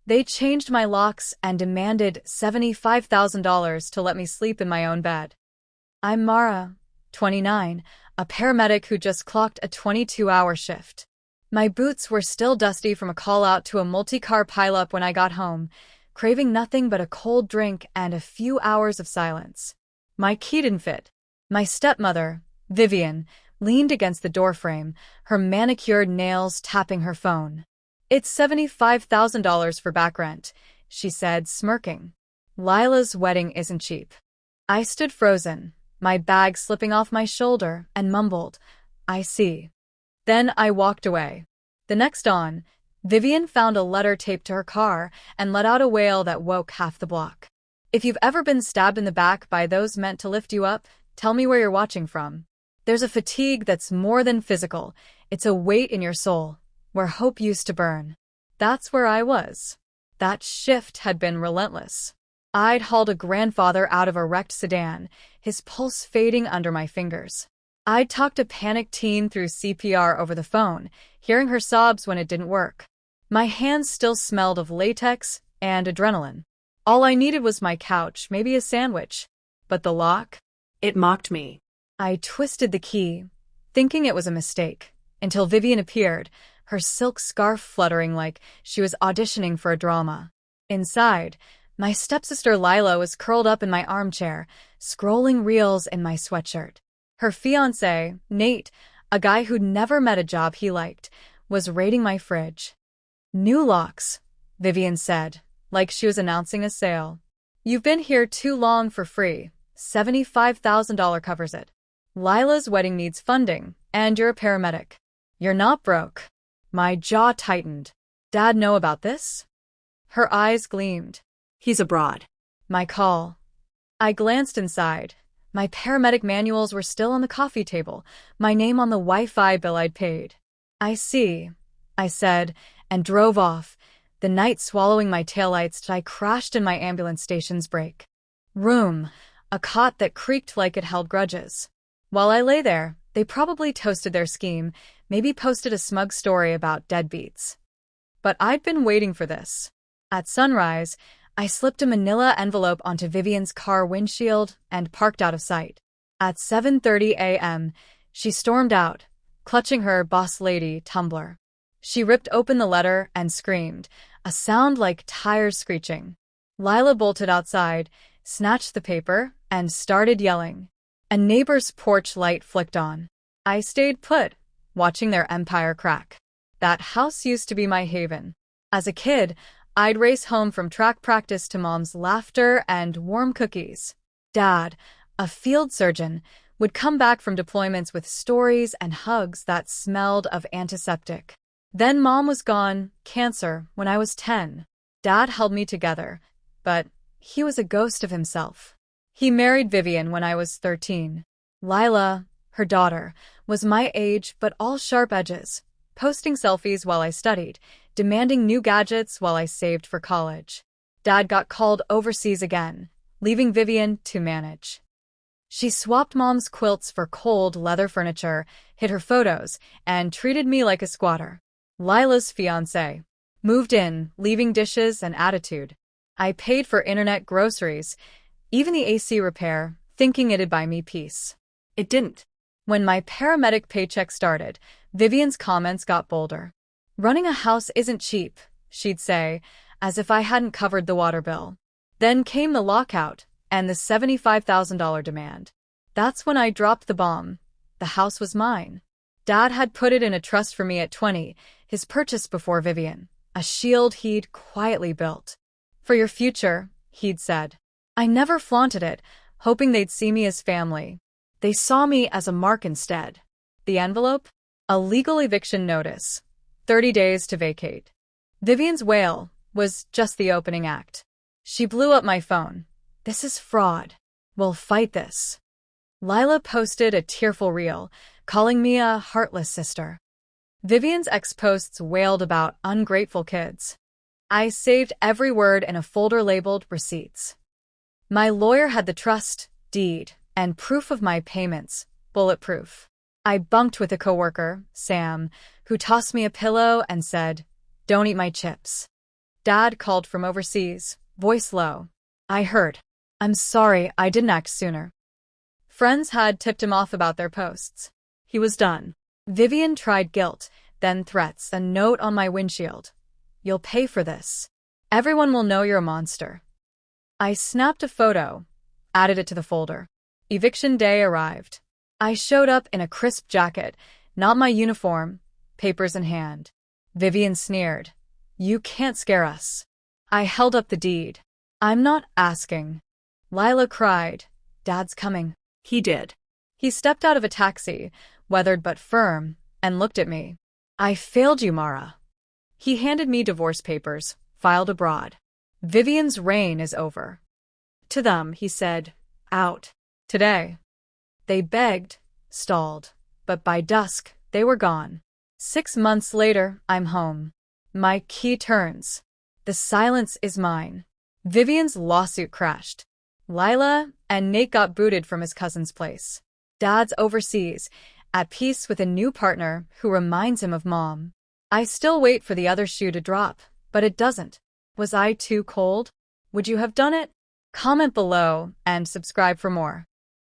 They changed my locks and demanded $75,000 to let me sleep in my own bed. I'm Mara, 29, a paramedic who just clocked a 22-hour shift. My boots were still dusty from a call-out to a multi-car pileup when I got home, craving nothing but a cold drink and a few hours of silence. My key didn't fit. My stepmother, Vivian, leaned against the doorframe, her manicured nails tapping her phone. "It's $75,000 for back rent," she said, smirking. "Lila's wedding isn't cheap." I stood frozen, my bag slipping off my shoulder, and mumbled, "I see." Then I walked away. The next dawn, Vivian found a letter taped to her car and let out a wail that woke half the block. If you've ever been stabbed in the back by those meant to lift you up, tell me where you're watching from. There's a fatigue that's more than physical. It's a weight in your soul, where hope used to burn. That's where I was. That shift had been relentless. I'd hauled a grandfather out of a wrecked sedan, his pulse fading under my fingers. I'd talked a panicked teen through CPR over the phone, hearing her sobs when it didn't work. My hands still smelled of latex and adrenaline. All I needed was my couch, maybe a sandwich. But the lock? It mocked me. I twisted the key, thinking it was a mistake, until Vivian appeared, her silk scarf fluttering like she was auditioning for a drama. Inside, my stepsister Lila was curled up in my armchair, scrolling reels in my sweatshirt. Her fiancé, Nate, a guy who'd never met a job he liked, was raiding my fridge. "New locks," Vivian said, like she was announcing a sale. "You've been here too long for free. $75,000 covers it. Lila's wedding needs funding, and you're a paramedic. You're not broke." My jaw tightened. "Dad know about this?" Her eyes gleamed. "He's abroad." My call. I glanced inside. My paramedic manuals were still on the coffee table, my name on the Wi-Fi bill I'd paid. "I see," I said, and drove off, the night swallowing my taillights till I crashed in my ambulance station's brake. Room, a cot that creaked like it held grudges. While I lay there, they probably toasted their scheme, maybe posted a smug story about deadbeats. But I'd been waiting for this. At sunrise, I slipped a manila envelope onto Vivian's car windshield and parked out of sight. At 7:30 a.m., she stormed out, clutching her boss lady tumbler. She ripped open the letter and screamed, a sound like tires screeching. Lila bolted outside, snatched the paper, and started yelling. A neighbor's porch light flicked on. I stayed put, watching their empire crack. That house used to be my haven. As a kid, I'd race home from track practice to Mom's laughter and warm cookies. Dad, a field surgeon, would come back from deployments with stories and hugs that smelled of antiseptic. Then Mom was gone, cancer, when I was 10. Dad held me together, but he was a ghost of himself. He married Vivian when I was 13. Lila, her daughter, was my age but all sharp edges, posting selfies while I studied, demanding new gadgets while I saved for college. Dad got called overseas again, leaving Vivian to manage. She swapped Mom's quilts for cold leather furniture, hid her photos, and treated me like a squatter. Lila's fiancé moved in, leaving dishes and attitude. I paid for internet, groceries, even the AC repair, thinking it'd buy me peace. It didn't. When my paramedic paycheck started, Vivian's comments got bolder. "Running a house isn't cheap," she'd say, as if I hadn't covered the water bill. Then came the lockout and the $75,000 demand. That's when I dropped the bomb. The house was mine. Dad had put it in a trust for me at 20, his purchase before Vivian, a shield he'd quietly built. "For your future," he'd said. I never flaunted it, hoping they'd see me as family. They saw me as a mark instead. The envelope? A legal eviction notice. 30 days to vacate. Vivian's wail was just the opening act. She blew up my phone. "This is fraud. We'll fight this." Lila posted a tearful reel, calling me a heartless sister. Vivian's ex-posts wailed about ungrateful kids. I saved every word in a folder labeled receipts. My lawyer had the trust deed and proof of my payments, bulletproof. I bunked with a coworker, Sam, who tossed me a pillow and said, "Don't eat my chips." Dad called from overseas, voice low. I heard. I'm sorry I didn't act sooner. Friends had tipped him off about their posts. He was done. Vivian tried guilt, then threats, a note on my windshield. You'll pay for this. Everyone will know you're a monster. I snapped a photo, added it to the folder. Eviction day arrived. I showed up in a crisp jacket, not my uniform, papers in hand. Vivian sneered. You can't scare us. I held up the deed. I'm not asking. Lila cried. Dad's coming. He did. He stepped out of a taxi, weathered but firm, and looked at me. I failed you, Mara. He handed me divorce papers, filed abroad. Vivian's reign is over. To them, he said, out. Today. They begged, stalled, but by dusk, they were gone. 6 months later, I'm home. My key turns. The silence is mine. Vivian's lawsuit crashed. Lila and Nate got booted from his cousin's place. Dad's overseas, at peace with a new partner who reminds him of Mom. I still wait for the other shoe to drop, but it doesn't. Was I too cold? Would you have done it? Comment below and subscribe for more.